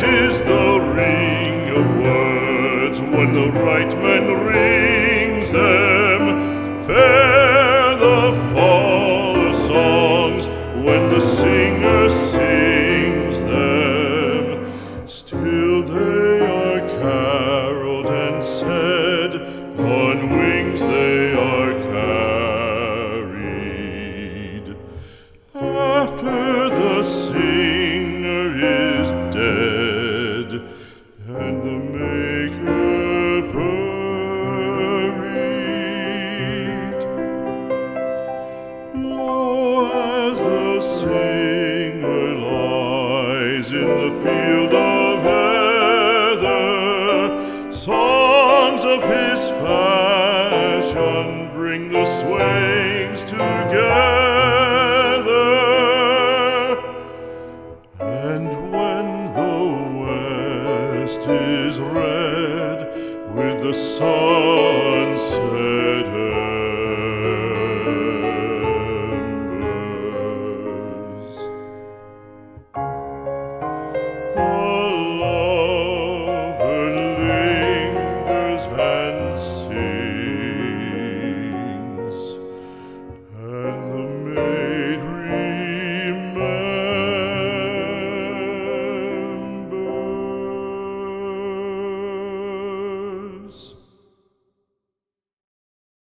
It is the ring of words when the right man rings them. Fair the fall of songs when the singer sings them. Still they are caroled and said, on wings they are carried. After the singer is dead and the maker buried, lo, as the singer lies in the field of heather, songs of his fashion bring the swains together. And when the west is red with the sun